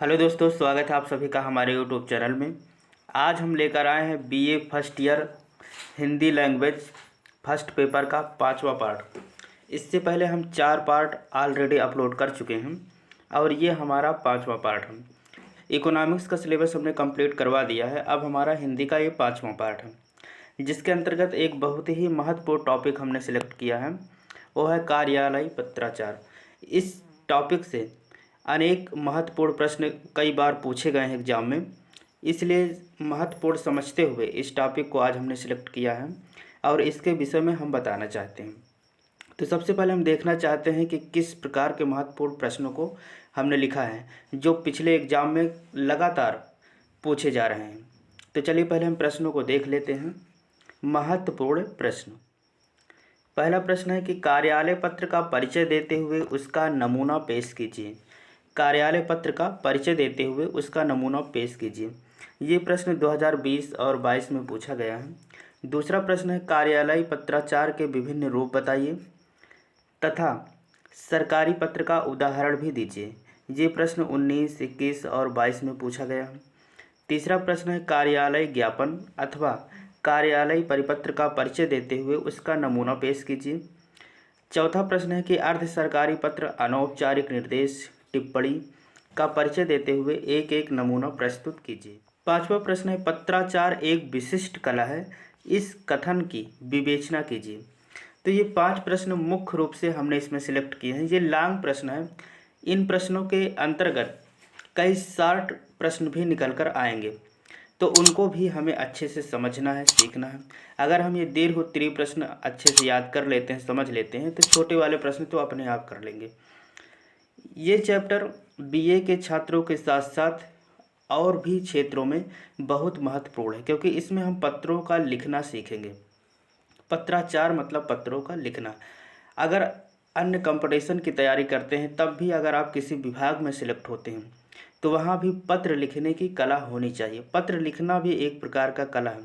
Hello दोस्तों, स्वागत है आप सभी का हमारे यूट्यूब चैनल में। आज हम लेकर आए हैं BA first year Hindi language first paper का 5वां पार्ट। इससे पहले हम 4 पार्ट ऑलरेडी अपलोड कर चुके हैं और ये हमारा 5वां पार्ट है। इकोनॉमिक्स का सिलेबस हमने कंप्लीट करवा दिया है। अब हमारा हिंदी का ये 5वां पार्ट है, जिसके अंतर्गत एक बहुत ही महत्वपूर्ण टॉपिक हमने सिलेक्ट किया है, वो है कार्यालय पत्राचार। इस टॉपिक से अनेक महत्वपूर्ण प्रश्न कई बार पूछे गए हैं एग्जाम में, इसलिए महत्वपूर्ण समझते हुए इस टॉपिक को आज हमने सिलेक्ट किया है और इसके विषय में हम बताना चाहते हैं। तो सबसे पहले हम देखना चाहते हैं कि किस प्रकार के महत्वपूर्ण प्रश्नों को हमने लिखा है जो पिछले एग्जाम में लगातार पूछे जा रहे हैं। तो चलिए पहले हम प्रश्नों को देख लेते हैं। महत्वपूर्ण प्रश्न। पहला प्रश्न है कि कार्यालय पत्र का परिचय देते हुए उसका नमूना पेश कीजिए। कार्यालय पत्र का परिचय देते हुए उसका नमूना पेश कीजिए। ये प्रश्न 2020 और 22 में पूछा गया है। दूसरा प्रश्न है कार्यालय पत्राचार के विभिन्न रूप बताइए तथा सरकारी पत्र का उदाहरण भी दीजिए। ये प्रश्न 19, 21 और 22 में पूछा गया है। तीसरा प्रश्न है कार्यालय ज्ञापन अथवा कार्यालय परिपत्र का परिचय देते हुए उसका नमूना पेश कीजिए। चौथा प्रश्न है कि अर्ध सरकारी पत्र अनौपचारिक निर्देश टिप्पणी का परिचय देते हुए एक एक नमूना प्रस्तुत कीजिए। पांचवा प्रश्न है पत्राचार एक विशिष्ट कला है, इस कथन की विवेचना कीजिए। तो ये 5 प्रश्न मुख्य रूप से हमने इसमें सिलेक्ट किए हैं। ये लॉन्ग प्रश्न है। इन प्रश्नों के अंतर्गत कई शॉर्ट प्रश्न भी निकल कर आएंगे, तो उनको भी हमें अच्छे से समझना है, सीखना है। अगर हम ये दीर्घोत्तरीय प्रश्न अच्छे से याद कर लेते हैं, समझ लेते हैं, तो छोटे वाले प्रश्न तो अपने आप कर लेंगे। ये चैप्टर बीए के छात्रों के साथ साथ और भी क्षेत्रों में बहुत महत्वपूर्ण है, क्योंकि इसमें हम पत्रों का लिखना सीखेंगे। पत्राचार मतलब पत्रों का लिखना। अगर अन्य कंपटीशन की तैयारी करते हैं, तब भी अगर आप किसी विभाग में सिलेक्ट होते हैं तो वहाँ भी पत्र लिखने की कला होनी चाहिए। पत्र लिखना भी एक प्रकार का कला है।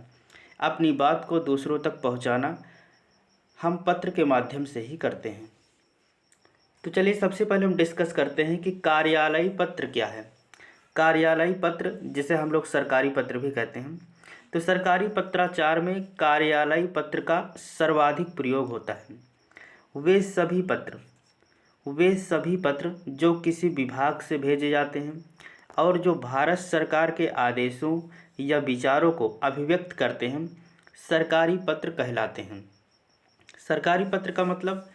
अपनी बात को दूसरों तक पहुँचाना हम पत्र के माध्यम से ही करते हैं। तो चलिए सबसे पहले हम डिस्कस करते हैं कि कार्यालय पत्र क्या है। कार्यालय पत्र, जिसे हम लोग सरकारी पत्र भी कहते हैं, तो सरकारी पत्राचार में कार्यालय पत्र का सर्वाधिक प्रयोग होता है। वे सभी पत्र जो किसी विभाग से भेजे जाते हैं और जो भारत सरकार के आदेशों या विचारों को अभिव्यक्त करते हैं, सरकारी पत्र कहलाते हैं। सरकारी पत्र का मतलब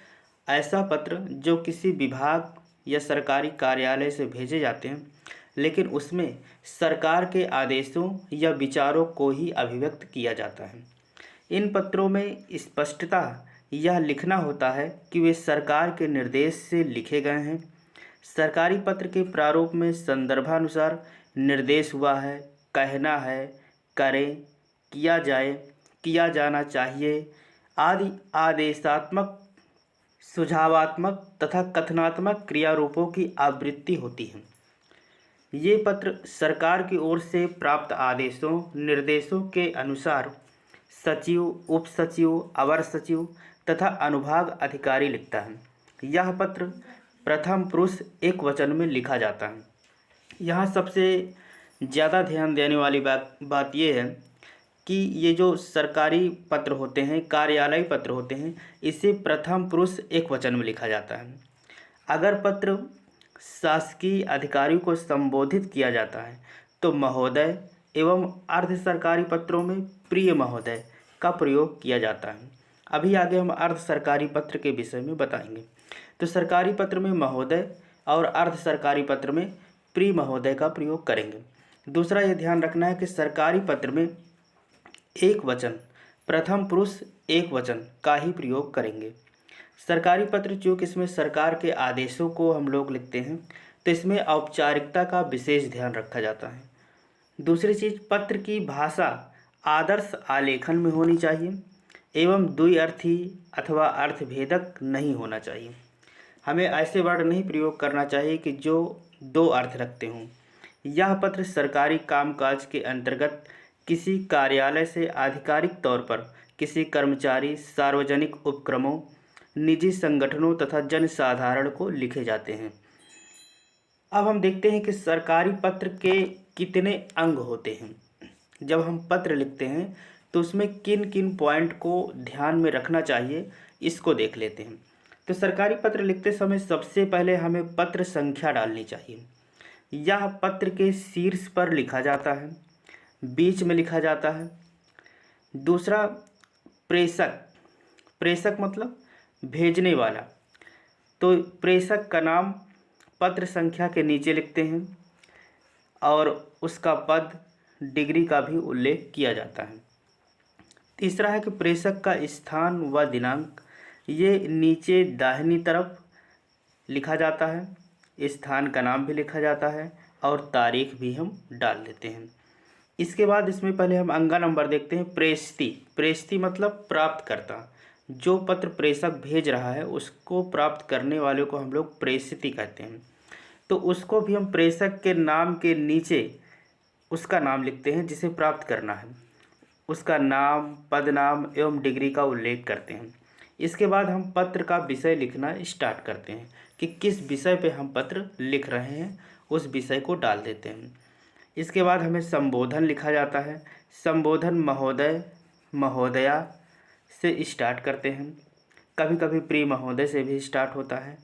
ऐसा पत्र जो किसी विभाग या सरकारी कार्यालय से भेजे जाते हैं, लेकिन उसमें सरकार के आदेशों या विचारों को ही अभिव्यक्त किया जाता है। इन पत्रों में स्पष्टता यह लिखना होता है कि वे सरकार के निर्देश से लिखे गए हैं। सरकारी पत्र के प्रारूप में संदर्भानुसार निर्देश हुआ है, कहना है, करें, किया जाए, किया जाना चाहिए आदि आदेशात्मक, सुझावात्मक तथा कथनात्मक क्रियारूपों की आवृत्ति होती है। ये पत्र सरकार की ओर से प्राप्त आदेशों निर्देशों के अनुसार सचिव, उप सचिव, अवर सचिव तथा अनुभाग अधिकारी लिखता है। यह पत्र प्रथम पुरुष एकवचन में लिखा जाता है। यहाँ सबसे ज़्यादा ध्यान देने वाली बात यह है कि ये जो सरकारी पत्र होते हैं, कार्यालय पत्र होते हैं, इसे प्रथम पुरुष एकवचन में लिखा जाता है। अगर पत्र शासकीय अधिकारियों को संबोधित किया जाता है तो महोदय एवं अर्ध सरकारी पत्रों में प्रिय महोदय का प्रयोग किया जाता है। अभी आगे हम अर्ध सरकारी पत्र के विषय में बताएंगे। तो सरकारी पत्र में महोदय और अर्ध सरकारी पत्र में प्रिय महोदय का प्रयोग करेंगे। दूसरा ये ध्यान रखना है कि सरकारी पत्र में एक वचन, प्रथम पुरुष एक वचन का ही प्रयोग करेंगे। सरकारी पत्र चूँकि इसमें सरकार के आदेशों को हम लोग लिखते हैं, तो इसमें औपचारिकता का विशेष ध्यान रखा जाता है। दूसरी चीज़, पत्र की भाषा आदर्श आलेखन में होनी चाहिए एवं द्विअर्थी अथवा अर्थभेदक नहीं होना चाहिए। हमें ऐसे वर्ड नहीं प्रयोग करना चाहिए कि जो 2 अर्थ रखते हों। यह पत्र सरकारी कामकाज के अंतर्गत किसी कार्यालय से आधिकारिक तौर पर किसी कर्मचारी, सार्वजनिक उपक्रमों, निजी संगठनों तथा जनसाधारण को लिखे जाते हैं। अब हम देखते हैं कि सरकारी पत्र के कितने अंग होते हैं। जब हम पत्र लिखते हैं तो उसमें किन किन पॉइंट को ध्यान में रखना चाहिए, इसको देख लेते हैं। तो सरकारी पत्र लिखते समय सबसे पहले हमें पत्र संख्या डालनी चाहिए। यह पत्र के शीर्ष पर लिखा जाता है, बीच में लिखा जाता है। दूसरा, प्रेषक। प्रेषक मतलब भेजने वाला। तो प्रेषक का नाम पत्र संख्या के नीचे लिखते हैं और उसका पद, डिग्री का भी उल्लेख किया जाता है। तीसरा है कि प्रेषक का स्थान व दिनांक, ये नीचे दाहिनी तरफ लिखा जाता है। स्थान का नाम भी लिखा जाता है और तारीख भी हम डाल लेते हैं। इसके बाद इसमें पहले हम अंगा नंबर देखते हैं। प्रेषती। प्रेषती मतलब प्राप्तकर्ता। जो पत्र प्रेषक भेज रहा है उसको प्राप्त करने वाले को हम लोग प्रेषिती कहते हैं। तो उसको भी हम प्रेषक के नाम के नीचे उसका नाम लिखते हैं जिसे प्राप्त करना है। उसका नाम, पदनाम एवं डिग्री का उल्लेख करते हैं। इसके बाद हम पत्र का विषय लिखना स्टार्ट करते हैं कि किस विषय पे हम पत्र लिख रहे हैं, उस विषय को डाल देते हैं। इसके बाद हमें संबोधन लिखा जाता है। संबोधन महोदय, महोदया से स्टार्ट करते हैं। कभी कभी प्रिय महोदय से भी स्टार्ट होता है।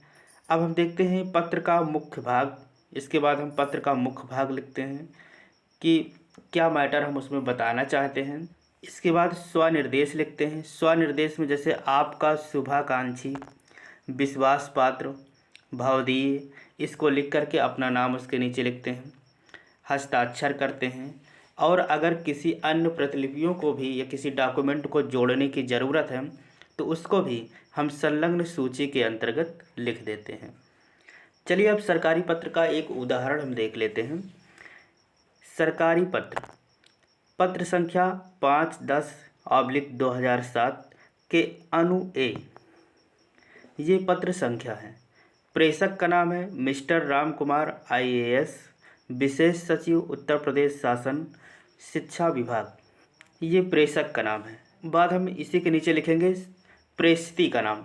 अब हम देखते हैं पत्र का मुख्य भाग। इसके बाद हम पत्र का मुख्य भाग लिखते हैं कि क्या मैटर हम उसमें बताना चाहते हैं। इसके बाद स्वनिर्देश लिखते हैं। स्वनिर्देश में जैसे आपका शुभाकांक्षी, विश्वास पात्र, भावदीय, इसको लिख करके अपना नाम उसके नीचे लिखते हैं। हस्ताक्षर करते हैं और अगर किसी अन्य प्रतिलिपियों को भी या किसी डॉक्यूमेंट को जोड़ने की ज़रूरत है तो उसको भी हम संलग्न सूची के अंतर्गत लिख देते हैं। चलिए अब सरकारी पत्र का एक उदाहरण हम देख लेते हैं। सरकारी पत्र, पत्र संख्या 5/10/2007 के अनु ए, ये पत्र संख्या है। प्रेषक का नाम है मिस्टर राम कुमार IAS, विशेष सचिव उत्तर प्रदेश शासन शिक्षा विभाग, ये प्रेषक का नाम है। बाद हम इसी के नीचे लिखेंगे प्रेषिती का नाम,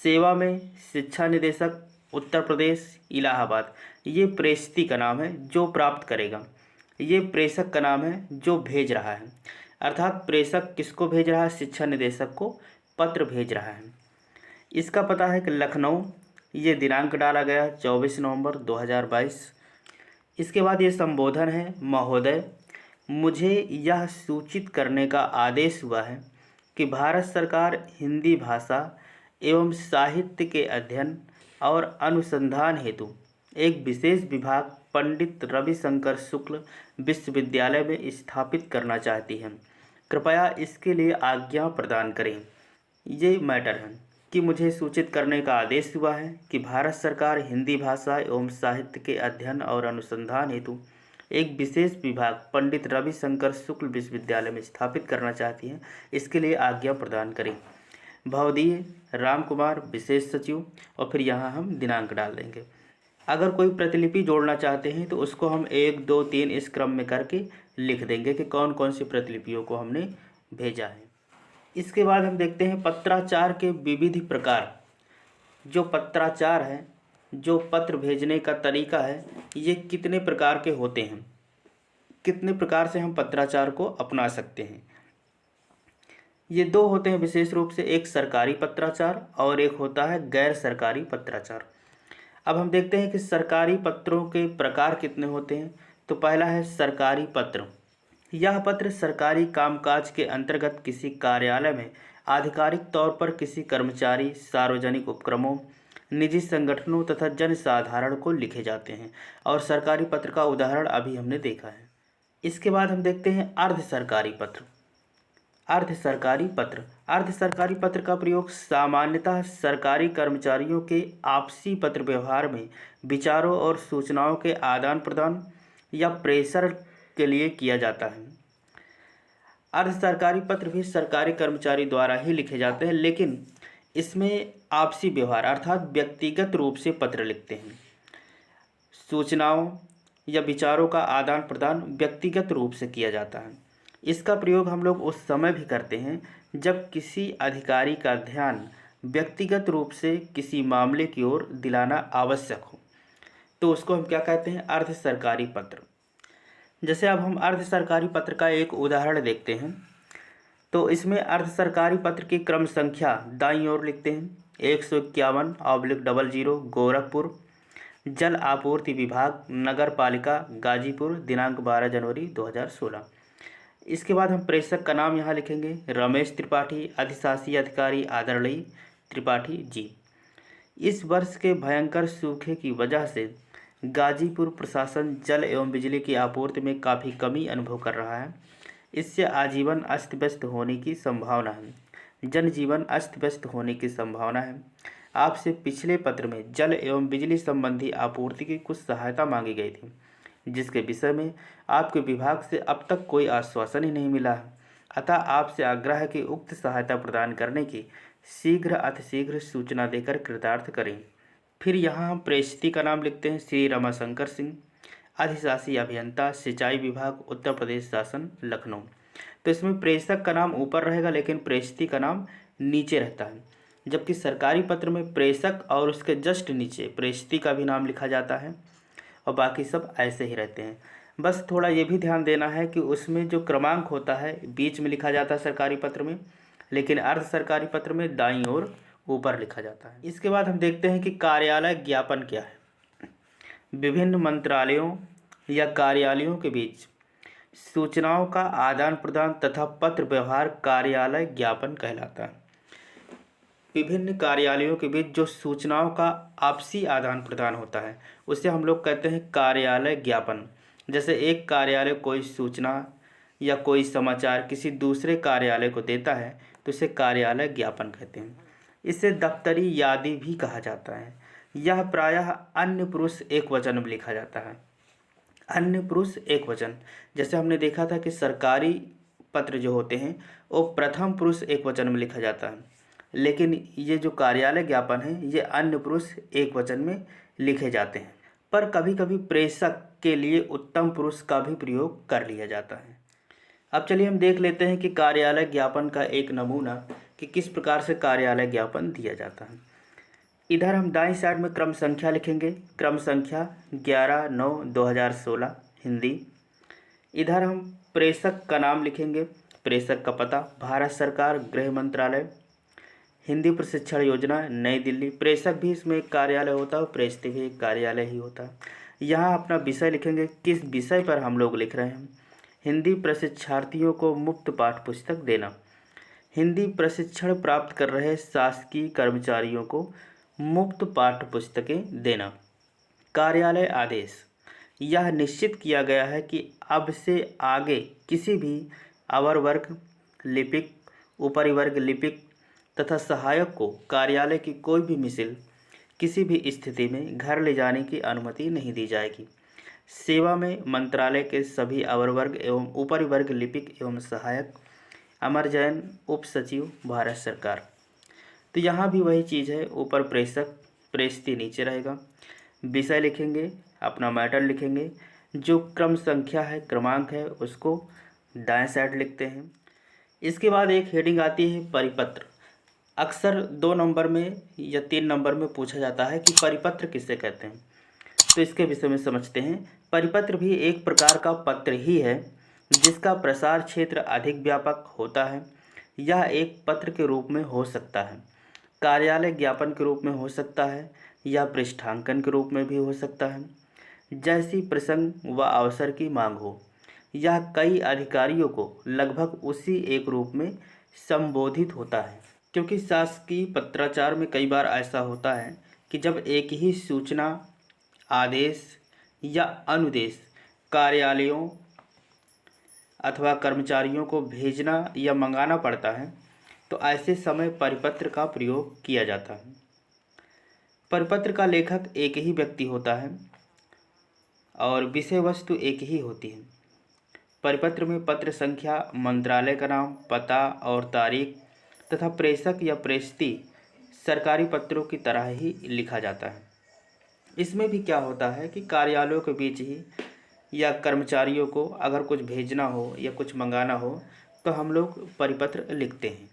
सेवा में शिक्षा निदेशक उत्तर प्रदेश इलाहाबाद, ये प्रेषिती का नाम है जो प्राप्त करेगा। ये प्रेषक का नाम है जो भेज रहा है, अर्थात प्रेषक किसको भेज रहा है, शिक्षा निदेशक को पत्र भेज रहा है। इसका पता है कि लखनऊ, ये दिनांक डाला गया 24 नवंबर 2022। इसके बाद ये संबोधन है महोदय, मुझे यह सूचित करने का आदेश हुआ है कि भारत सरकार हिंदी भाषा एवं साहित्य के अध्ययन और अनुसंधान हेतु एक विशेष विभाग पंडित रविशंकर शुक्ल विश्वविद्यालय में स्थापित करना चाहती है। कृपया इसके लिए आज्ञा प्रदान करें। ये मैटर है कि मुझे सूचित करने का आदेश हुआ है कि भारत सरकार हिंदी भाषा एवं साहित्य के अध्ययन और अनुसंधान हेतु एक विशेष विभाग पंडित रविशंकर शुक्ल विश्वविद्यालय में स्थापित करना चाहती है। इसके लिए आज्ञा प्रदान करें। भावदीय राम कुमार, विशेष सचिव, और फिर यहाँ हम दिनांक डाल देंगे। अगर कोई प्रतिलिपि जोड़ना चाहते हैं तो उसको हम 1 2 3 इस क्रम में करके लिख देंगे कि कौन कौन सी प्रतिलिपियों को हमने भेजा है। इसके बाद हम देखते हैं पत्राचार के विविध प्रकार। जो पत्राचार है, जो पत्र भेजने का तरीका है, ये कितने प्रकार के होते हैं, कितने प्रकार से हम पत्राचार को अपना सकते हैं। ये 2 होते हैं विशेष रूप से, एक सरकारी पत्राचार और एक होता है गैर सरकारी पत्राचार। अब हम देखते हैं कि सरकारी पत्रों के प्रकार कितने होते हैं। तो पहला है सरकारी पत्र। यह पत्र सरकारी कामकाज के अंतर्गत किसी कार्यालय में आधिकारिक तौर पर किसी कर्मचारी, सार्वजनिक उपक्रमों, निजी संगठनों तथा जन साधारण को लिखे जाते हैं, और सरकारी पत्र का उदाहरण अभी हमने देखा है। इसके बाद हम देखते हैं अर्ध सरकारी पत्र। अर्ध सरकारी पत्र, अर्ध सरकारी पत्र का प्रयोग सामान्यतः सरकारी कर्मचारियों के आपसी पत्र व्यवहार में विचारों और सूचनाओं के आदान प्रदान या प्रेषण के लिए किया जाता है। अर्ध सरकारी पत्र भी सरकारी कर्मचारी द्वारा ही लिखे जाते हैं, लेकिन इसमें आपसी व्यवहार अर्थात व्यक्तिगत रूप से पत्र लिखते हैं। सूचनाओं या विचारों का आदान प्रदान व्यक्तिगत रूप से किया जाता है। इसका प्रयोग हम लोग उस समय भी करते हैं जब किसी अधिकारी का ध्यान व्यक्तिगत रूप से किसी मामले की ओर दिलाना आवश्यक हो। तो उसको हम क्या कहते हैं, अर्ध सरकारी पत्र। जैसे अब हम अर्ध सरकारी पत्र का एक उदाहरण देखते हैं। तो इसमें अर्ध सरकारी पत्र की क्रम संख्या दाईं ओर लिखते हैं, 151/00 गोरखपुर, जल आपूर्ति विभाग, नगर पालिका गाजीपुर, दिनांक 12 जनवरी 2016। इसके बाद हम प्रेषक का नाम यहाँ लिखेंगे, रमेश त्रिपाठी, अधिशासी अधिकारी आदरणीय त्रिपाठी जी। इस वर्ष के भयंकर सूखे की वजह से गाजीपुर प्रशासन जल एवं बिजली की आपूर्ति में काफ़ी कमी अनुभव कर रहा है। इससे आजीवन अस्त व्यस्त होने की संभावना है, जनजीवन अस्त व्यस्त होने की संभावना है। आपसे पिछले पत्र में जल एवं बिजली संबंधी आपूर्ति की कुछ सहायता मांगी गई थी, जिसके विषय में आपके विभाग से अब तक कोई आश्वासन ही नहीं मिला है। अतः आपसे आग्रह है कि उक्त सहायता प्रदान करने की शीघ्र अतिशीघ्र सूचना देकर कृतार्थ करें। फिर यहाँ हम प्रेषिती का नाम लिखते हैं, श्री रमाशंकर सिंह, अधिशासी अभियंता सिंचाई विभाग, उत्तर प्रदेश शासन, लखनऊ। तो इसमें प्रेषक का नाम ऊपर रहेगा लेकिन प्रेषिती का नाम नीचे रहता है, जबकि सरकारी पत्र में प्रेषक और उसके जस्ट नीचे प्रेषिती का भी नाम लिखा जाता है और बाकी सब ऐसे ही रहते हैं। बस थोड़ा ये भी ध्यान देना है कि उसमें जो क्रमांक होता है बीच में लिखा जाता है सरकारी पत्र में, लेकिन अर्ध सरकारी पत्र में दाईं ओर ऊपर लिखा जाता है। इसके बाद हम देखते हैं कि कार्यालय ज्ञापन क्या है। विभिन्न मंत्रालयों या कार्यालयों के बीच सूचनाओं का आदान प्रदान तथा पत्र व्यवहार कार्यालय ज्ञापन कहलाता है। विभिन्न कार्यालयों के बीच जो सूचनाओं का आपसी आदान प्रदान होता है उसे हम लोग कहते हैं कार्यालय ज्ञापन। जैसे एक कार्यालय कोई सूचना या कोई समाचार किसी दूसरे कार्यालय को देता है तो इसे कार्यालय ज्ञापन कहते हैं। इसे दफ्तरी यादी भी कहा जाता है। यह प्रायः अन्य पुरुष एक वचन में लिखा जाता है। अन्य पुरुष एक वचन, जैसे हमने देखा था कि सरकारी पत्र जो होते हैं वो प्रथम पुरुष एक वचन में लिखा जाता है, लेकिन ये जो कार्यालय ज्ञापन है ये अन्य पुरुष एक वचन में लिखे जाते हैं। पर कभी कभी प्रेषक के लिए उत्तम पुरुष का भी प्रयोग कर लिया जाता है। अब चलिए हम देख लेते हैं कि कार्यालय ज्ञापन का एक नमूना कि किस प्रकार से कार्यालय ज्ञापन दिया जाता है। इधर हम दाईं साइड में क्रम संख्या लिखेंगे, क्रम संख्या 11/9/2016 हिंदी। इधर हम प्रेषक का नाम लिखेंगे, प्रेषक का पता भारत सरकार गृह मंत्रालय, हिंदी प्रशिक्षण योजना नई दिल्ली। प्रेषक भी इसमें एक कार्यालय होता है और प्रेषित भी एक कार्यालय ही होता है। यहाँ अपना विषय लिखेंगे, किस विषय पर हम लोग लिख रहे हैं। हिंदी प्रशिक्षार्थियों को मुफ्त पाठ्य पुस्तक देना, हिंदी प्रशिक्षण प्राप्त कर रहे शासकीय कर्मचारियों को मुफ्त पाठ्य पुस्तकें देना। कार्यालय आदेश, यह निश्चित किया गया है कि अब से आगे किसी भी अवर वर्ग लिपिक, उपरिवर्ग लिपिक तथा सहायक को कार्यालय की कोई भी मिसिल किसी भी स्थिति में घर ले जाने की अनुमति नहीं दी जाएगी। सेवा में मंत्रालय के सभी अवर वर्ग एवं उपरिवर्ग लिपिक एवं सहायक। अमर जैन, उप सचिव, भारत सरकार। तो यहाँ भी वही चीज़ है, ऊपर प्रेषक प्रेषिती नीचे रहेगा। विषय लिखेंगे, अपना मैटर लिखेंगे, जो क्रम संख्या है क्रमांक है उसको दाएं साइड लिखते हैं। इसके बाद एक हेडिंग आती है परिपत्र। अक्सर 2 नंबर में या 3 नंबर में पूछा जाता है कि परिपत्र किसे कहते हैं, तो इसके विषय में समझते हैं। परिपत्र भी एक प्रकार का पत्र ही है जिसका प्रसार क्षेत्र अधिक व्यापक होता है। यह एक पत्र के रूप में हो सकता है, कार्यालय ज्ञापन के रूप में हो सकता है या पृष्ठांकन के रूप में भी हो सकता है, जैसी प्रसंग व अवसर की मांग हो। यह कई अधिकारियों को लगभग उसी एक रूप में संबोधित होता है, क्योंकि शासकीय पत्राचार में कई बार ऐसा होता है कि जब एक ही सूचना, आदेश या अनुदेश कार्यालयों अथवा कर्मचारियों को भेजना या मंगाना पड़ता है तो ऐसे समय परिपत्र का प्रयोग किया जाता है। परिपत्र का लेखक एक ही व्यक्ति होता है और विषय वस्तु एक ही होती है। परिपत्र में पत्र संख्या, मंत्रालय का नाम, पता और तारीख तथा प्रेषक या प्रेषिती सरकारी पत्रों की तरह ही लिखा जाता है। इसमें भी क्या होता है कि कार्यालयों के बीच ही या कर्मचारियों को अगर कुछ भेजना हो या कुछ मंगाना हो तो हम लोग परिपत्र लिखते हैं।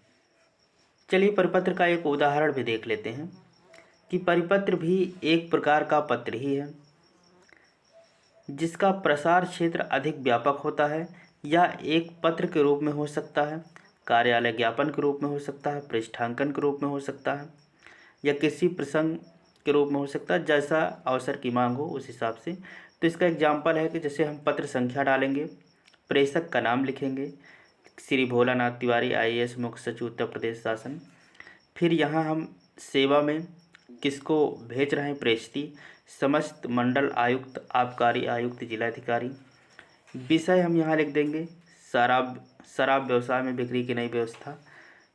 चलिए परिपत्र का एक उदाहरण भी देख लेते हैं कि परिपत्र भी एक प्रकार का पत्र ही है। जिसका प्रसार क्षेत्र अधिक व्यापक होता है। यह एक पत्र के रूप में हो सकता है, कार्यालय ज्ञापन के रूप में हो सकता है, पृष्ठांकन के रूप में हो सकता है, या किसी प्रसंग के रूप में हो सकता है, जैसा अवसर की मांग हो उस हिसाब से। तो इसका एग्जाम्पल है कि जैसे हम पत्र संख्या डालेंगे, प्रेषक का नाम लिखेंगे, श्री भोलानाथ तिवारी IAS मुख्य सचिव उत्तर प्रदेश शासन। फिर यहाँ हम सेवा में किसको भेज रहे हैं, प्रेषती, समस्त मंडल आयुक्त, आबकारी आयुक्त, जिलाधिकारी। विषय हम यहाँ लिख देंगे शराब व्यवसाय में बिक्री की नई व्यवस्था।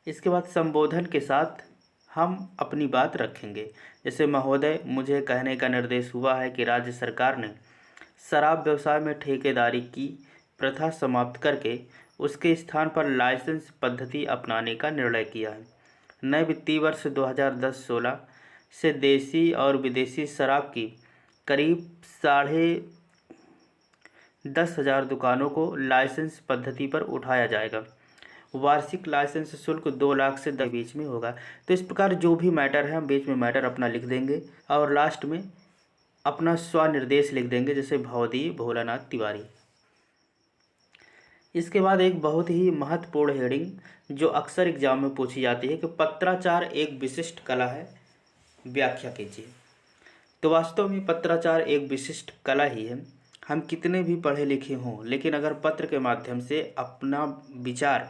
इसके बाद संबोधन के साथ हम अपनी बात रखेंगे, जैसे महोदय, मुझे कहने का निर्देश हुआ है कि राज्य सरकार ने शराब व्यवसाय में ठेकेदारी की प्रथा समाप्त करके उसके स्थान पर लाइसेंस पद्धति अपनाने का निर्णय किया है। नए वित्तीय वर्ष 2010-16 से देसी और विदेशी शराब की करीब 10,500 दुकानों को लाइसेंस पद्धति पर उठाया जाएगा। वार्षिक लाइसेंस शुल्क 2 लाख से 10 बीच में होगा। तो इस प्रकार जो भी मैटर है हम बीच में मैटर अपना लिख देंगे और लास्ट में अपना स्वनिर्देश लिख देंगे, जैसे भवदीय भोलानाथ तिवारी। इसके बाद एक बहुत ही महत्वपूर्ण हेडिंग जो अक्सर एग्जाम में पूछी जाती है कि पत्राचार एक विशिष्ट कला है, व्याख्या कीजिए। तो वास्तव में पत्राचार एक विशिष्ट कला ही है। हम कितने भी पढ़े लिखे हों, लेकिन अगर पत्र के माध्यम से अपना विचार,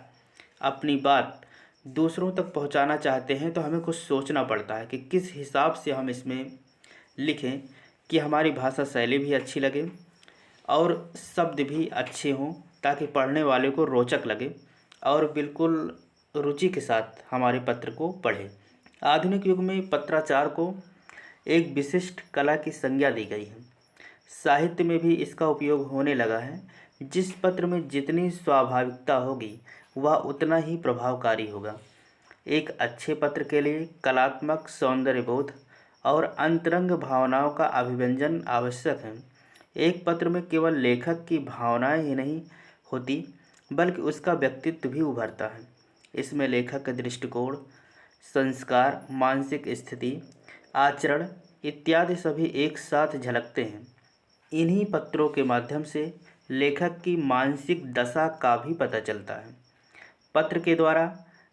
अपनी बात दूसरों तक पहुंचाना चाहते हैं तो हमें कुछ सोचना पड़ता है कि किस हिसाब से हम इसमें लिखें कि हमारी भाषा शैली भी अच्छी लगे और शब्द भी अच्छे हों, ताकि पढ़ने वाले को रोचक लगे और बिल्कुल रुचि के साथ हमारे पत्र को पढ़े। आधुनिक युग में पत्राचार को एक विशिष्ट कला की संज्ञा दी गई है। साहित्य में भी इसका उपयोग होने लगा है। जिस पत्र में जितनी स्वाभाविकता होगी वह उतना ही प्रभावकारी होगा। एक अच्छे पत्र के लिए कलात्मक सौंदर्यबोध और अंतरंग भावनाओं का अभिव्यंजन आवश्यक है। एक पत्र में केवल लेखक की भावनाएं ही नहीं होती, बल्कि उसका व्यक्तित्व भी उभरता है। इसमें लेखक का दृष्टिकोण, संस्कार, मानसिक स्थिति, आचरण इत्यादि सभी एक साथ झलकते हैं। इन्हीं पत्रों के माध्यम से लेखक की मानसिक दशा का भी पता चलता है। पत्र के द्वारा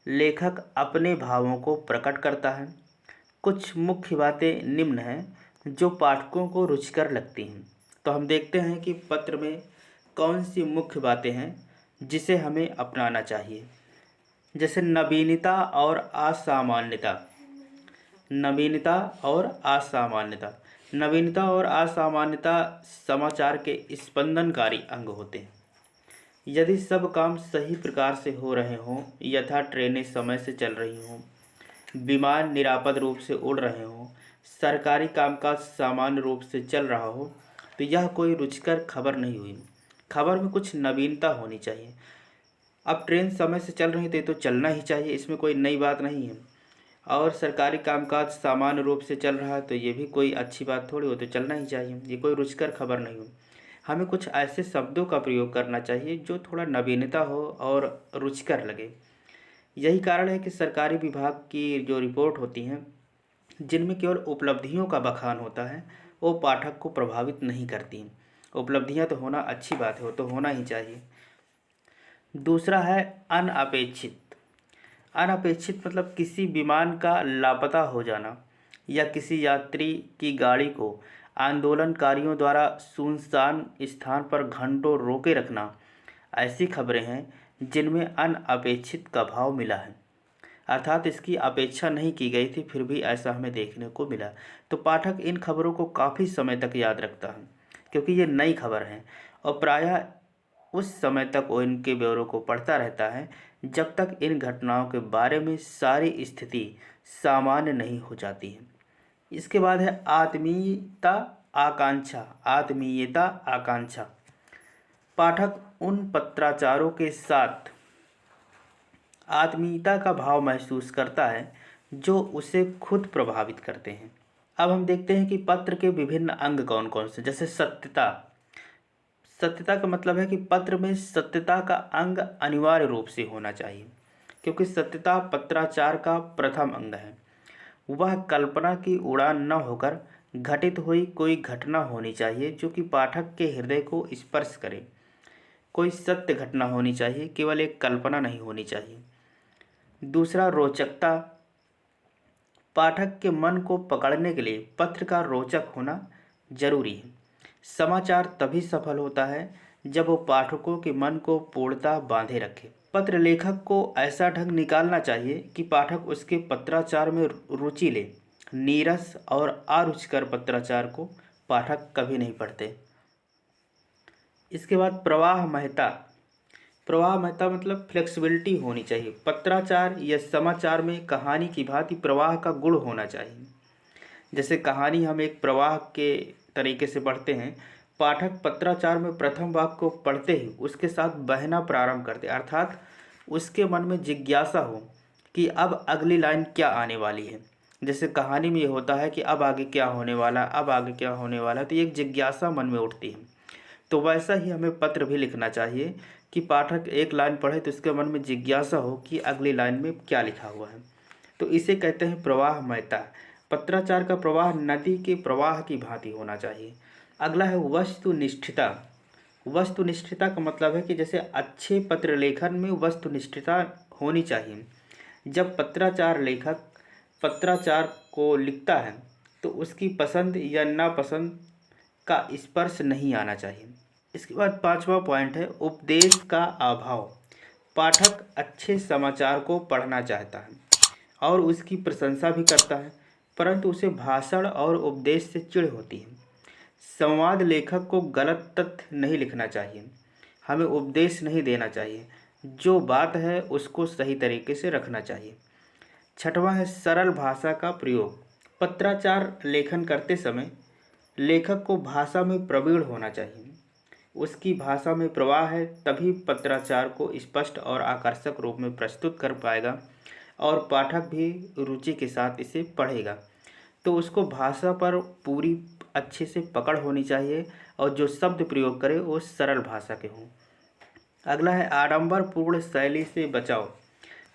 लेखक अपने भावों को प्रकट करता है। कुछ मुख्य बातें निम्न हैं जो पाठकों को रुचिकर लगती हैं। तो हम देखते हैं कि पत्र में कौन सी मुख्य बातें हैं जिसे हमें अपनाना चाहिए। जैसे नवीनता और असामान्यता। नवीनता और असामान्यता। नवीनता और असामान्यता समाचार के स्पंदनकारी अंग होते हैं। यदि सब काम सही प्रकार से हो रहे हों, यथा ट्रेनें समय से चल रही हों, विमान निरापद रूप से उड़ रहे हों, सरकारी कामकाज सामान्य रूप से चल रहा हो, तो यह कोई रुचिकर खबर नहीं हुई। खबर में कुछ नवीनता होनी चाहिए। अब ट्रेन समय से चल रही तो चलना ही चाहिए, इसमें कोई नई बात नहीं है। और सरकारी कामकाज सामान्य रूप से चल रहा है तो ये भी कोई अच्छी बात थोड़ी हो, तो चलना ही चाहिए, ये कोई रुचिकर खबर नहीं हो। हमें कुछ ऐसे शब्दों का प्रयोग करना चाहिए जो थोड़ा नवीनता हो और रुचिकर लगे। यही कारण है कि सरकारी विभाग की जो रिपोर्ट होती हैं, जिनमें केवल उपलब्धियों का बखान होता है, वो पाठक को प्रभावित नहीं करती। उपलब्धियां तो होना अच्छी बात है, वो तो होना ही चाहिए। दूसरा है अनअपेक्षित। अनअपेक्षित मतलब किसी विमान का लापता हो जाना या किसी यात्री की गाड़ी को आंदोलनकारियों द्वारा सुनसान स्थान पर घंटों रोके रखना, ऐसी खबरें हैं जिनमें अनअपेक्षित का भाव मिला है, अर्थात इसकी अपेक्षा नहीं की गई थी फिर भी ऐसा हमें देखने को मिला। तो पाठक इन खबरों को काफ़ी समय तक याद रखता है, क्योंकि ये नई खबर है और प्रायः उस समय तक वो इनके ब्यौरों को पढ़ता रहता है जब तक इन घटनाओं के बारे में सारी स्थिति सामान्य नहीं हो जाती है। इसके बाद है आत्मीयता आकांक्षा। आत्मीयता आकांक्षा। पाठक उन पत्राचारों के साथ आत्मीयता का भाव महसूस करता है जो उसे खुद प्रभावित करते हैं। अब हम देखते हैं कि पत्र के विभिन्न अंग कौन कौन से। जैसे सत्यता। सत्यता का मतलब है कि पत्र में सत्यता का अंग अनिवार्य रूप से होना चाहिए, क्योंकि सत्यता पत्राचार का प्रथम अंग है। वह कल्पना की उड़ान न होकर घटित हुई कोई घटना होनी चाहिए जो कि पाठक के हृदय को स्पर्श करे। कोई सत्य घटना होनी चाहिए, केवल एक कल्पना नहीं होनी चाहिए। दूसरा, रोचकता। पाठक के मन को पकड़ने के लिए पत्र का रोचक होना जरूरी है। समाचार तभी सफल होता है जब वो पाठकों के मन को पूर्णतः बांधे रखे। पत्र लेखक को ऐसा ढंग निकालना चाहिए कि पाठक उसके पत्राचार में रुचि ले। नीरस और अरुचिकर पत्राचार को पाठक कभी नहीं पढ़ते। इसके बाद प्रवाहमयता। प्रवाहमयता मतलब फ्लेक्सिबिलिटी होनी चाहिए। पत्राचार या समाचार में कहानी की भांति प्रवाह का गुण होना चाहिए। जैसे कहानी हम एक प्रवाह के तरीके से पढ़ते हैं, पाठक पत्राचार में प्रथम वाक्य को पढ़ते ही उसके साथ बहना प्रारंभ करते, अर्थात उसके मन में जिज्ञासा हो कि अब अगली लाइन क्या आने वाली है। जैसे कहानी में ये होता है कि अब आगे क्या होने वाला, अब आगे क्या होने वाला, तो एक जिज्ञासा मन में उठती है। तो वैसा ही हमें पत्र भी लिखना चाहिए कि पाठक एक लाइन पढ़े तो उसके मन में जिज्ञासा हो कि अगली लाइन में क्या लिखा हुआ है। तो इसे कहते हैं प्रवाहमयता। पत्राचार का प्रवाह नदी के प्रवाह की भांति होना चाहिए। अगला है वस्तुनिष्ठता। वस्तुनिष्ठता का मतलब है कि जैसे अच्छे पत्र लेखन में वस्तुनिष्ठता होनी चाहिए। जब पत्राचार लेखक पत्राचार को लिखता है तो उसकी पसंद या नापसंद का स्पर्श नहीं आना चाहिए। इसके बाद 5वां पॉइंट है उपदेश का अभाव। पाठक अच्छे समाचार को पढ़ना चाहता है और उसकी प्रशंसा भी करता है, परंतु उसे भाषण और उपदेश से चिढ़ होती है। संवाद लेखक को गलत तथ्य नहीं लिखना चाहिए, हमें उपदेश नहीं देना चाहिए। जो बात है उसको सही तरीके से रखना चाहिए। 6वां है सरल भाषा का प्रयोग। पत्राचार लेखन करते समय लेखक को भाषा में प्रवीण होना चाहिए। उसकी भाषा में प्रवाह है तभी पत्राचार को स्पष्ट और आकर्षक रूप में प्रस्तुत कर पाएगा और पाठक भी रुचि के साथ इसे पढ़ेगा। तो उसको भाषा पर पूरी अच्छे से पकड़ होनी चाहिए और जो शब्द प्रयोग करे वो सरल भाषा के हों। अगला है आडंबरपूर्ण शैली से बचाव।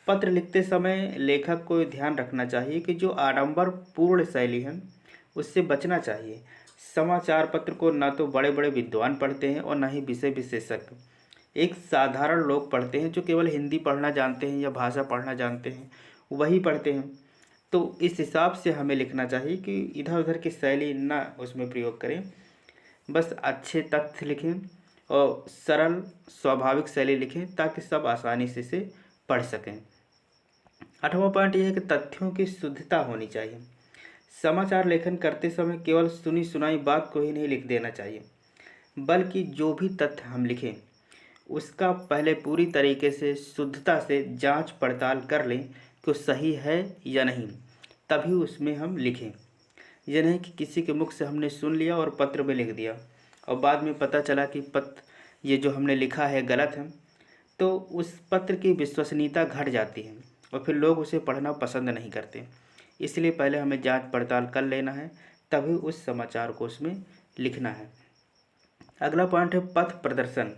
पत्र लिखते समय लेखक को ध्यान रखना चाहिए कि जो आडंबरपूर्ण शैली है उससे बचना चाहिए। समाचार पत्र को न तो बड़े बड़े विद्वान पढ़ते हैं और न ही विषय विशेषज्ञ। एक साधारण लोग पढ़ते हैं जो केवल हिंदी पढ़ना जानते हैं या भाषा पढ़ना जानते हैं, वही पढ़ते हैं। तो इस हिसाब से हमें लिखना चाहिए कि इधर उधर की शैली ना उसमें प्रयोग करें, बस अच्छे तथ्य लिखें और सरल स्वाभाविक शैली लिखें ताकि सब आसानी से इसे पढ़ सकें। 8वां पॉइंट यह है कि तथ्यों की शुद्धता होनी चाहिए। समाचार लेखन करते समय केवल सुनी सुनाई बात को ही नहीं लिख देना चाहिए, बल्कि जो भी तथ्य हम लिखें उसका पहले पूरी तरीके से शुद्धता से जांच पड़ताल कर लें कि वो सही है या नहीं, तभी उसमें हम लिखें। यह नहीं कि किसी के मुख से हमने सुन लिया और पत्र में लिख दिया और बाद में पता चला कि ये जो हमने लिखा है गलत है, तो उस पत्र की विश्वसनीयता घट जाती है और फिर लोग उसे पढ़ना पसंद नहीं करते। इसलिए पहले हमें जांच पड़ताल कर लेना है, तभी उस समाचार को उसमें लिखना है। अगला पॉइंट है पथ प्रदर्शन।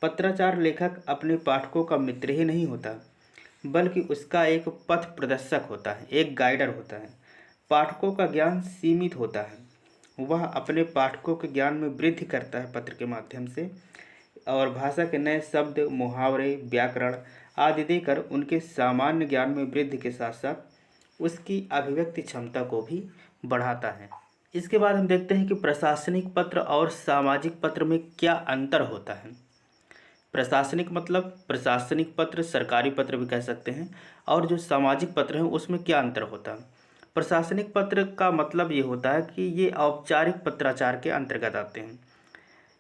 पत्राचार लेखक अपने पाठकों का मित्र ही नहीं होता, बल्कि उसका एक पथ प्रदर्शक होता है, एक गाइडर होता है। पाठकों का ज्ञान सीमित होता है, वह अपने पाठकों के ज्ञान में वृद्धि करता है पत्र के माध्यम से और भाषा के नए शब्द, मुहावरे, व्याकरण आदि देकर उनके सामान्य ज्ञान में वृद्धि के साथ साथ उसकी अभिव्यक्ति क्षमता को भी बढ़ाता है। इसके बाद हम देखते हैं कि प्रशासनिक पत्र और सामाजिक पत्र में क्या अंतर होता है। प्रशासनिक मतलब प्रशासनिक पत्र, सरकारी पत्र भी कह सकते हैं, और जो सामाजिक पत्र हैं उसमें क्या अंतर होता है। प्रशासनिक पत्र का मतलब ये होता है कि ये औपचारिक पत्राचार के अंतर्गत आते हैं,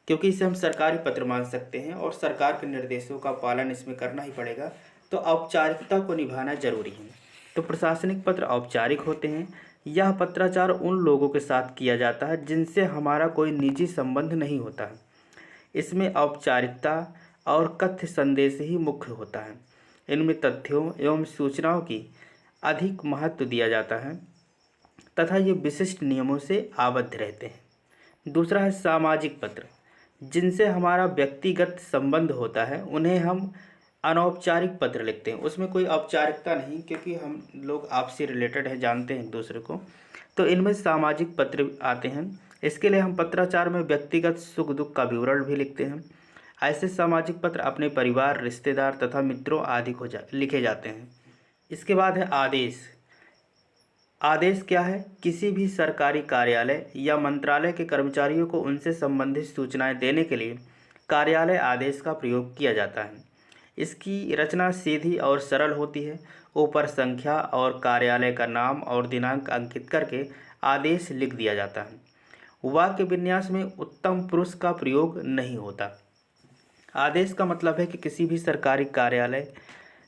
क्योंकि इसे हम सरकारी पत्र मान सकते हैं और सरकार के निर्देशों का पालन इसमें करना ही पड़ेगा, तो औपचारिकता को निभाना जरूरी है। तो प्रशासनिक पत्र औपचारिक होते हैं। यह पत्राचार उन लोगों के साथ किया जाता है जिनसे हमारा कोई निजी संबंध नहीं होता है। इसमें औपचारिकता और कथ्य संदेश ही मुख्य होता है। इनमें तथ्यों एवं सूचनाओं की अधिक महत्व दिया जाता है तथा ये विशिष्ट नियमों से आबद्ध रहते हैं। दूसरा है सामाजिक पत्र, जिनसे हमारा व्यक्तिगत संबंध होता है, उन्हें हम अनौपचारिक पत्र लिखते हैं। उसमें कोई औपचारिकता नहीं, क्योंकि हम लोग आपसी रिलेटेड है, जानते हैं एक दूसरे को, तो इनमें सामाजिक पत्र आते हैं। इसके लिए हम पत्राचार में व्यक्तिगत सुख दुख का विवरण भी लिखते हैं। ऐसे सामाजिक पत्र अपने परिवार, रिश्तेदार तथा मित्रों आदि को लिखे जाते हैं। इसके बाद है आदेश। आदेश क्या है? किसी भी सरकारी कार्यालय या मंत्रालय के कर्मचारियों को उनसे संबंधित सूचनाएं देने के लिए कार्यालय आदेश का प्रयोग किया जाता है। इसकी रचना सीधी और सरल होती है। ऊपर संख्या और कार्यालय का नाम और दिनांक अंकित करके आदेश लिख दिया जाता है। वाक्य विन्यास में उत्तम पुरुष का प्रयोग नहीं होता। आदेश का मतलब है कि किसी भी सरकारी कार्यालय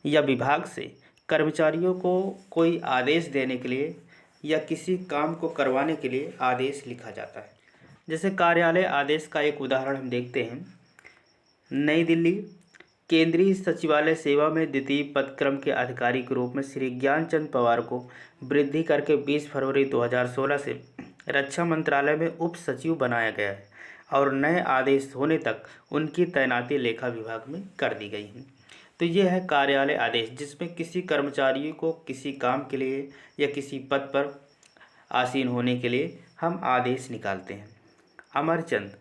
या विभाग से कर्मचारियों को कोई आदेश देने के लिए या किसी काम को करवाने के लिए आदेश लिखा जाता है। जैसे कार्यालय आदेश का एक उदाहरण हम देखते हैं। नई दिल्ली, केंद्रीय सचिवालय सेवा में द्वितीय पदक्रम के अधिकारी के रूप में श्री ज्ञानचंद पवार को वृद्धि करके 20 फरवरी 2016 से रक्षा मंत्रालय में उप सचिव बनाया गया है और नए आदेश होने तक उनकी तैनाती लेखा विभाग में कर दी गई है। तो ये है कार्यालय आदेश, जिसमें किसी कर्मचारी को किसी काम के लिए या किसी पद पर आसीन होने के लिए हम आदेश निकालते हैं। अमरचंद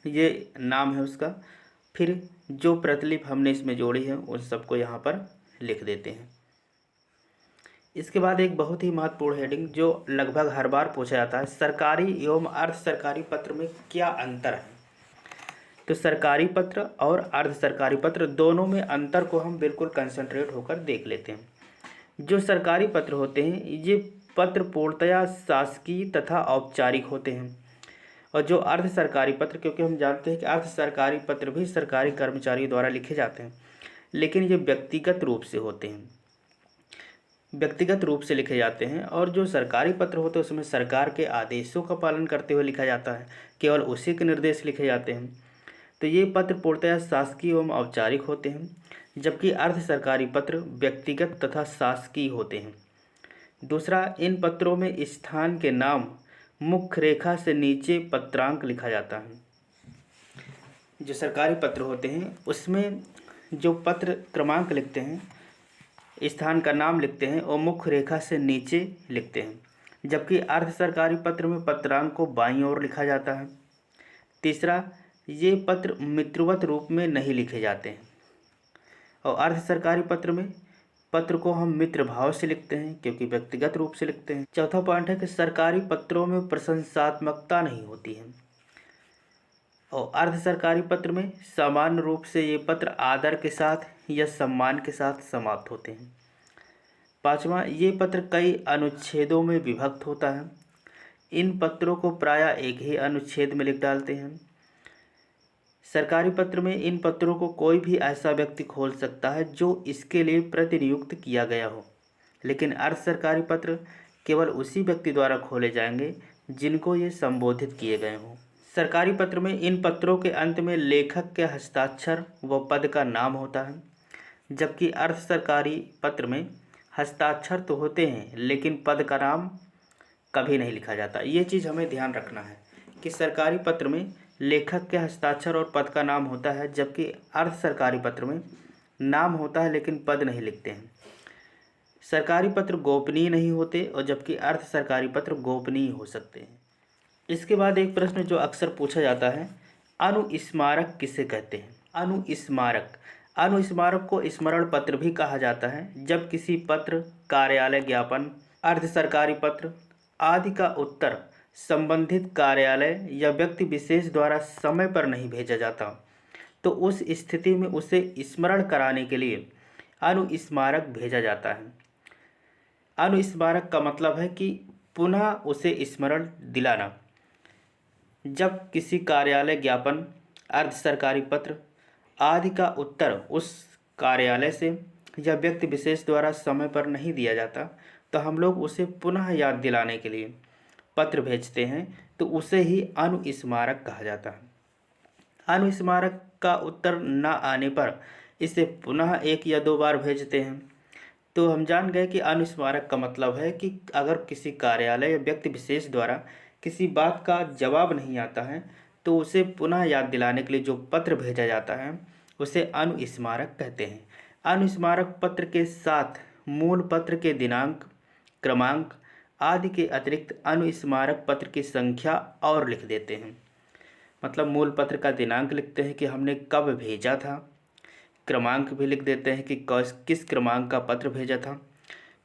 ये नाम है उसका। फिर जो प्रतिलिपि हमने इसमें जोड़ी है उन सबको यहाँ पर लिख देते हैं। इसके बाद एक बहुत ही महत्वपूर्ण हेडिंग जो लगभग हर बार पूछा जाता है, सरकारी एवं अर्ध सरकारी पत्र में क्या अंतर है? तो सरकारी पत्र और अर्ध सरकारी पत्र दोनों में अंतर को हम बिल्कुल कंसंट्रेट होकर देख लेते हैं। जो सरकारी पत्र होते हैं ये पत्र पूर्णतया शासकीय तथा औपचारिक होते हैं, और जो अर्ध सरकारी पत्र, क्योंकि हम जानते हैं कि अर्ध सरकारी पत्र भी सरकारी कर्मचारियों द्वारा लिखे जाते हैं, लेकिन ये व्यक्तिगत रूप से होते हैं, व्यक्तिगत रूप से लिखे जाते हैं। और जो सरकारी पत्र होते हैं उसमें सरकार के आदेशों का पालन करते हुए लिखा जाता है, केवल उसी के निर्देश लिखे जाते हैं। तो ये पत्र पूर्णतः शासकीय एवं औपचारिक होते हैं, जबकि अर्ध सरकारी पत्र व्यक्तिगत तथा शासकीय होते हैं। दूसरा, इन पत्रों में स्थान के नाम मुख्य रेखा से नीचे पत्रांक लिखा जाता है। जो सरकारी पत्र होते हैं उसमें जो पत्र क्रमांक लिखते हैं, स्थान का नाम लिखते हैं और मुख्य रेखा से नीचे लिखते हैं, जबकि अर्ध सरकारी पत्र में पत्रांक को बाईं ओर लिखा जाता है। तीसरा, ये पत्र मित्रवत रूप में नहीं लिखे जाते हैं, और अर्ध सरकारी पत्र में पत्र को हम मित्र भाव से लिखते हैं क्योंकि व्यक्तिगत रूप से लिखते हैं। चौथा पॉइंट है कि सरकारी पत्रों में प्रशंसात्मकता नहीं होती है, और अर्ध सरकारी पत्र में सामान्य रूप से ये पत्र आदर के साथ या सम्मान के साथ समाप्त होते हैं। पांचवा, ये पत्र कई अनुच्छेदों में विभक्त होता है। इन पत्रों को प्रायः एक ही अनुच्छेद में लिख डालते हैं। सरकारी पत्र में इन पत्रों को कोई भी ऐसा व्यक्ति खोल सकता है जो इसके लिए प्रतिनियुक्त किया गया हो, लेकिन अर्ध सरकारी पत्र केवल उसी व्यक्ति द्वारा खोले जाएंगे जिनको ये संबोधित किए गए हों। सरकारी पत्र में इन पत्रों के अंत में लेखक के हस्ताक्षर व पद का नाम होता है, जबकि अर्ध सरकारी पत्र में हस्ताक्षर तो होते हैं लेकिन पद का नाम कभी नहीं लिखा जाता। ये चीज़ हमें ध्यान रखना है कि सरकारी पत्र में लेखक के हस्ताक्षर और पद का नाम होता है, जबकि अर्ध सरकारी पत्र में नाम होता है लेकिन पद नहीं लिखते हैं। सरकारी पत्र गोपनीय नहीं होते और जबकि अर्ध सरकारी पत्र गोपनीय हो सकते हैं। इसके बाद एक प्रश्न जो अक्सर पूछा जाता है, अनुस्मारक किसे कहते हैं? अनुस्मारक को स्मरण पत्र भी कहा जाता है। जब किसी पत्र, कार्यालय ज्ञापन, अर्ध सरकारी पत्र आदि का उत्तर संबंधित कार्यालय या व्यक्ति विशेष द्वारा समय पर नहीं भेजा जाता, तो उस स्थिति में उसे स्मरण कराने के लिए अनुस्मारक भेजा जाता है। अनुस्मारक का मतलब है कि पुनः उसे स्मरण दिलाना। जब किसी कार्यालय ज्ञापन, अर्ध सरकारी पत्र आदि का उत्तर उस कार्यालय से या व्यक्ति विशेष द्वारा समय पर नहीं दिया जाता, तो हम लोग उसे पुनः याद दिलाने के लिए पत्र भेजते हैं, तो उसे ही अनुस्मारक कहा जाता है। अनुस्मारक का उत्तर न आने पर इसे पुनः 1 या 2 बार भेजते हैं। तो हम जान गए कि अनुस्मारक का मतलब है कि अगर किसी कार्यालय या व्यक्ति विशेष द्वारा किसी बात का जवाब नहीं आता है, तो उसे पुनः याद दिलाने के लिए जो पत्र भेजा जाता है उसे अनुस्मारक कहते हैं। अनुस्मारक पत्र के साथ मूल पत्र के दिनांक, क्रमांक आदि के अतिरिक्त अनुस्मारक पत्र की संख्या और लिख देते हैं। मतलब मूल पत्र का दिनांक लिखते हैं कि हमने कब भेजा था, क्रमांक भी लिख देते हैं कि किस क्रमांक का पत्र भेजा था।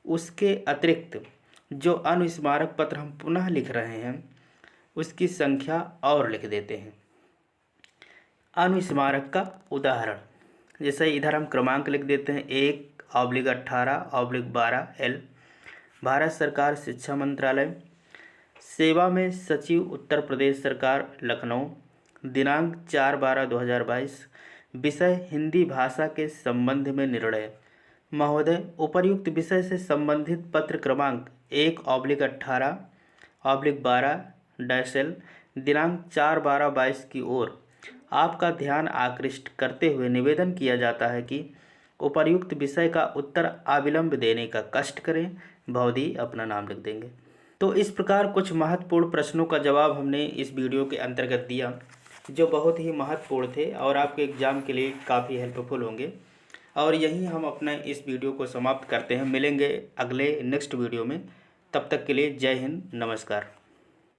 उसके अतिरिक्त जो अनुस्मारक पत्र हम पुनः लिख रहे हैं उसकी संख्या और लिख देते हैं। अनुस्मारक का उदाहरण, जैसे इधर हम क्रमांक लिख देते हैं 1/18/12L, भारत सरकार शिक्षा मंत्रालय, सेवा में सचिव उत्तर प्रदेश सरकार लखनऊ, दिनांक 4/12/2022, विषय हिंदी भाषा के संबंध में निर्णय। महोदय, उपर्युक्त विषय से संबंधित पत्र क्रमांक 1/18/12-L दिनांक 4/12/22 की ओर आपका ध्यान आकृष्ट करते हुए निवेदन किया जाता है कि उपर्युक्त विषय का उत्तर अविलंब देने का कष्ट करें। भवदी अपना नाम लिख देंगे। तो इस प्रकार कुछ महत्वपूर्ण प्रश्नों का जवाब हमने इस वीडियो के अंतर्गत दिया, जो बहुत ही महत्वपूर्ण थे और आपके एग्ज़ाम के लिए काफ़ी हेल्पफुल होंगे। और यहीं हम अपना इस वीडियो को समाप्त करते हैं। मिलेंगे अगले नेक्स्ट वीडियो में। तब तक के लिए जय हिंद, नमस्कार।